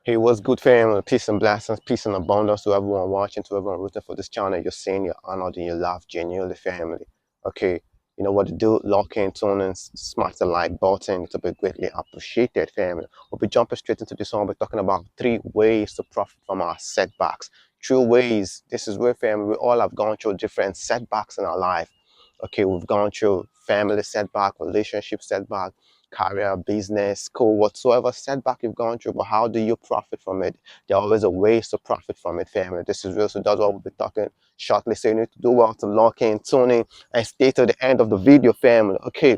Hey, what's good, family? Peace and blessings, peace and abundance to everyone watching, to everyone rooting for this channel. You're saying you're honored and you love genuinely, family. Okay, you know what to do. Lock in, tune in, smash the like button to be greatly appreciated, family. We'll be jumping straight into this one. We're talking about 3 ways to profit from our setbacks. 3 ways. This is where, family, we all have gone through different setbacks in our life. Okay, we've gone through family setback, relationship setback, career, business, school, whatsoever setback you've gone through, but how do you profit from it? There are always a ways to profit from it, family. This is real, so that's what we'll be talking shortly. So you need to do well to lock in, tune in, and stay to the end of the video, family. Okay,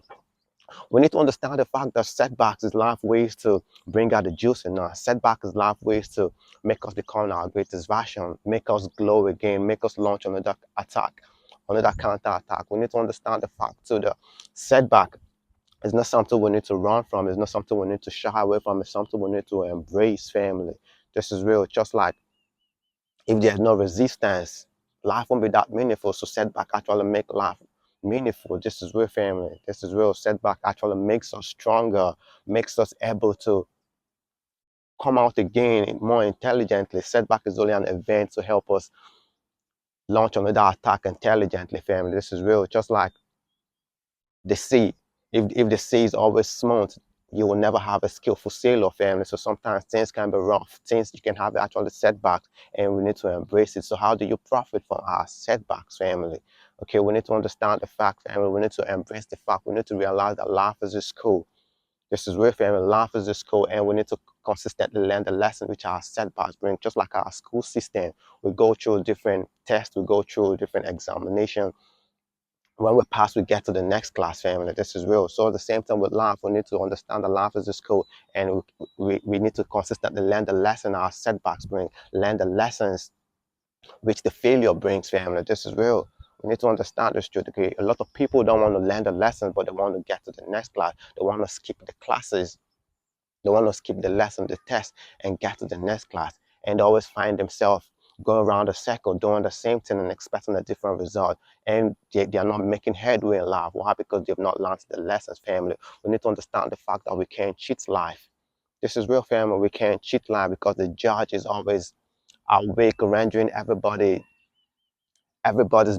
we need to understand the fact that setbacks is life ways to bring out the juice in us. Setback is life ways to make us become our greatest version, make us glow again, make us launch another attack, another counter attack. We need to understand the fact too, the setback it's not something we need to run from. It's not something we need to shy away from. It's something we need to embrace, family. This is real. Just like if there's no resistance, life won't be that meaningful. So setback actually make life meaningful. This is real, family. This is real. Setback actually makes us stronger, makes us able to come out again more intelligently. Setback is only an event to help us launch another attack intelligently, family. This is real. Just like the sea. If the sea is always smooth, you will never have a skillful sailor, family. So sometimes things can be rough, things you can have actually setbacks, and we need to embrace it. So how do you profit from our setbacks, family? Okay, we need to understand the fact, family. We need to embrace the fact. We need to realize that life is a school. This is where, family, life is a school, and we need to consistently learn the lesson which our setbacks bring. Just like our school system, we go through different tests, we go through different examinations. When we pass, we get to the next class, family. This is real. So at the same time with life, we need to understand that life is a school, and we need to consistently learn the lesson our setbacks bring, learn the lessons which the failure brings, family. This is real. We need to understand this truth. Okay, a lot of people don't want to learn the lesson, but they want to get to the next class. They want to skip the classes. They want to skip the lesson, the test, and get to the next class. And they always find themselves going around the circle, doing the same thing and expecting a different result. And they are not making headway in life. Why? Because they've not learned the lessons, family. We need to understand the fact that we can't cheat life. This is real, family. We can't cheat life because the judge is always awake, rendering everybody's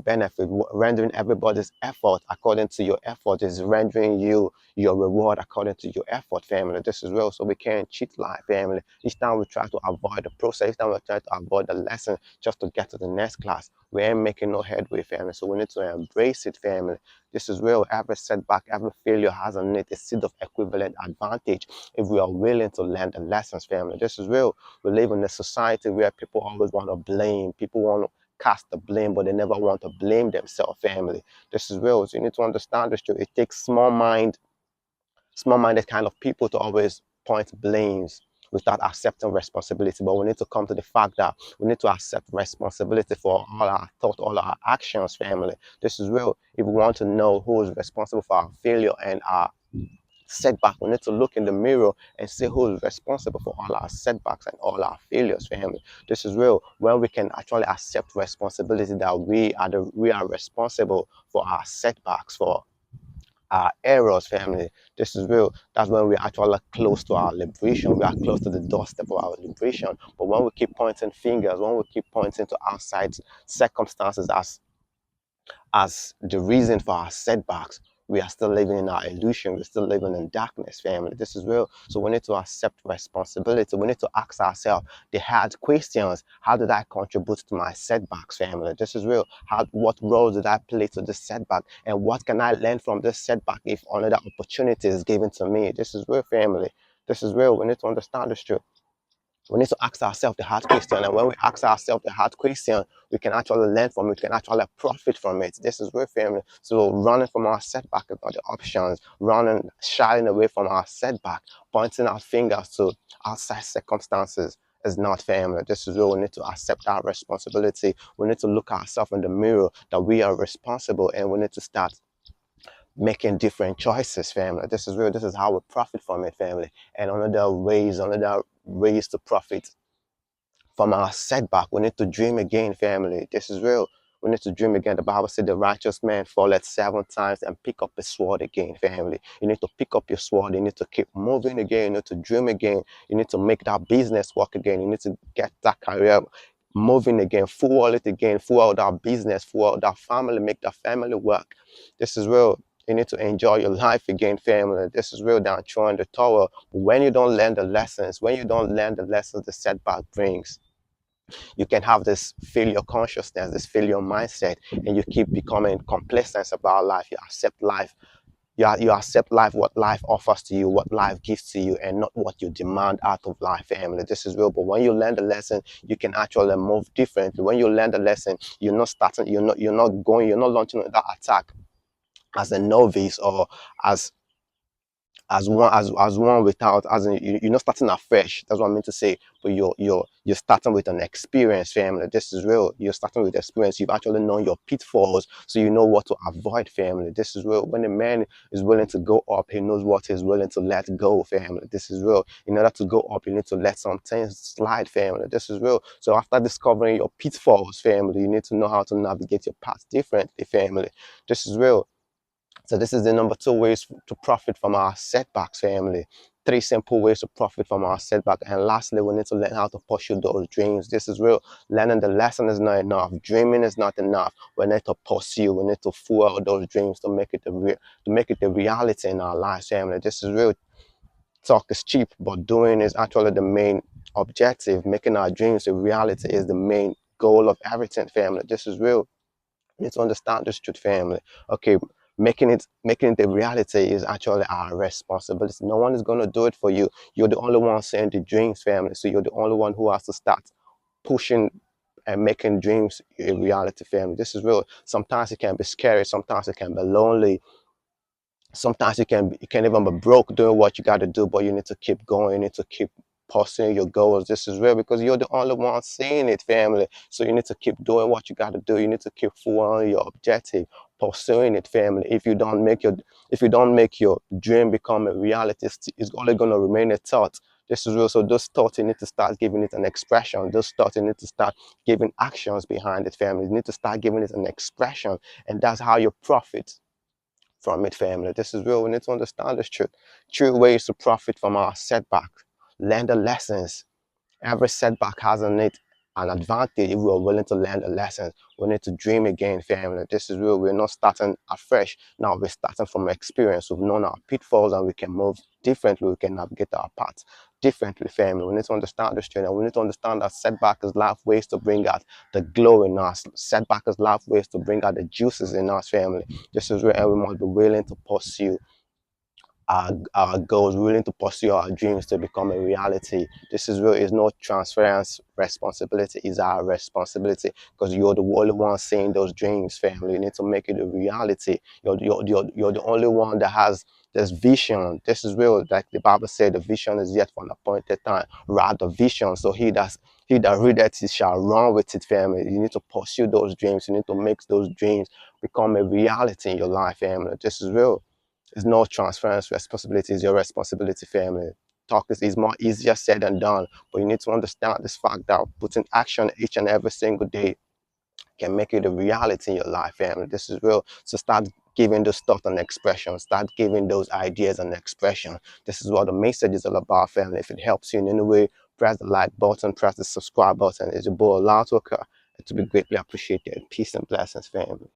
benefit, rendering everybody's effort according to your effort is rendering you your reward according to your effort, family. This is real. So we can't cheat life, family. Each time we try to avoid the process, each time we try to avoid the lesson just to get to the next class, we ain't making no headway, family. So we need to embrace it, family. This is real. Every setback, every failure has in it a seed of equivalent advantage if we are willing to learn the lessons, family. This is real. We live in a society where people always want to blame. People want to cast the blame, but they never want to blame themselves, family. This is real. So you need to understand this truth. It takes small-minded kind of people to always point blames without accepting responsibility. But we need to come to the fact that we need to accept responsibility for all our thoughts, all our actions, family. This is real. If we want to know who is responsible for our failure and our setback, we need to look in the mirror and see who is responsible for all our setbacks and all our failures, family. This is real. When we can actually accept responsibility that we are responsible for our setbacks, for our errors, family. This is real. That's when we're actually close to our liberation. We are close to the doorstep of our liberation. But when we keep pointing fingers, when we keep pointing to outside circumstances as the reason for our setbacks, we are still living in our illusion. We're still living in darkness, family. This is real. So we need to accept responsibility. We need to ask ourselves the hard questions. How did I contribute to my setbacks, family? This is real. What role did I play to this setback? And what can I learn from this setback if another opportunity is given to me? This is real, family. This is real. We need to understand this truth. We need to ask ourselves the hard question, and when we ask ourselves the hard question, we can actually learn from it, we can actually profit from it. This is real, family. So running from our setback is not the options. Running, shying away from our setback, pointing our fingers to outside circumstances is not, family. This is real. We need to accept our responsibility. We need to look ourselves in the mirror that we are responsible, and we need to start making different choices, family. This is real. This is how we profit from it, family. And another ways to profit from our setback. We need to dream again, family. This is real. We need to dream again. The Bible said the righteous man falleth 7 times and pick up his sword again, family. You need to pick up your sword. You need to keep moving again. You need to dream again. You need to make that business work again. You need to get that career moving again, fuel it again, fuel that business, fuel that family, make that family work. This is real. You need to enjoy your life again, family. This is real down throwing the tower. When you don't learn the lessons, when you don't learn the lessons the setback brings, you can have this failure consciousness, this failure mindset, and you keep becoming complacent about life. You accept life. You accept life, what life offers to you, what life gives to you, and not what you demand out of life, family. This is real. But when you learn the lesson, you can actually move differently. When you learn the lesson, you're not launching that attack as a novice or as as one without, as in, you're not starting afresh. That's what I mean to say. But you're starting with an experience, family. This is real. You're starting with experience. You've actually known your pitfalls, so you know what to avoid, family. This is real. When a man is willing to go up, he knows what he's willing to let go, family. This is real. In order to go up, you need to let some things slide, family. This is real. So after discovering your pitfalls, family, you need to know how to navigate your path differently, family. This is real. So this is the number 2 ways to profit from our setbacks, family. 3 simple ways to profit from our setback. And lastly, we need to learn how to pursue those dreams. This is real. Learning the lesson is not enough. Dreaming is not enough. We need to pursue. We need to fuel those dreams to make it a reality in our lives, family. This is real. Talk is cheap, but doing is actually the main objective. Making our dreams a reality is the main goal of everything, family. This is real. You need to understand this truth, family. Okay, making it a reality is actually our responsibility. No one is gonna do it for you. You're the only one saying the dreams, family. So you're the only one who has to start pushing and making dreams a reality, family. This is real. Sometimes it can be scary. Sometimes it can be lonely. Sometimes you can even be broke doing what you got to do, but you need to keep going. You need to keep pursuing your goals. This is real because you're the only one seeing it, family. So you need to keep doing what you got to do. You need to keep following your objective, pursuing it, family. If you don't make your dream become a reality, it's only going to remain a thought. This is real. So those thoughts, you need to start giving it an expression. Those thoughts, you need to start giving actions behind it, family. You need to start giving it an expression, and that's how you profit from it, family. This is real. We need to understand this truth. True ways to profit from our setback. Learn the lessons. Every setback has in it an advantage if we are willing to learn the lessons. We need to dream again, family. This is real. We're not starting afresh. Now we're starting from experience. We've known our pitfalls and we can move differently. We can navigate our paths differently, family. We need to understand this truth, and we need to understand that setback is life ways to bring out the glow in us. Setback is life ways to bring out the juices in us, family. This is where we must be willing to pursue our goals, willing to pursue our dreams to become a reality. This is real. It's no transference responsibility. It's our responsibility because you're the only one seeing those dreams, family. You need to make it a reality. You're the only one that has this vision. This is real. Like the Bible said, the vision is yet for an appointed time. Write the vision. So he that readeth it shall run with it, family. You need to pursue those dreams. You need to make those dreams become a reality in your life, family. This is real. It's no transference responsibility. It's your responsibility, family. Talk is more easier said than done, but you need to understand this fact that putting action each and every single day can make it a reality in your life, family. This is real. So start giving those thoughts an expression. Start giving those ideas an expression. This is what the message is all about, family. If it helps you in any way, press the like button, press the subscribe button. It's your boy Loud Talker. To be greatly appreciated. Peace and blessings, family.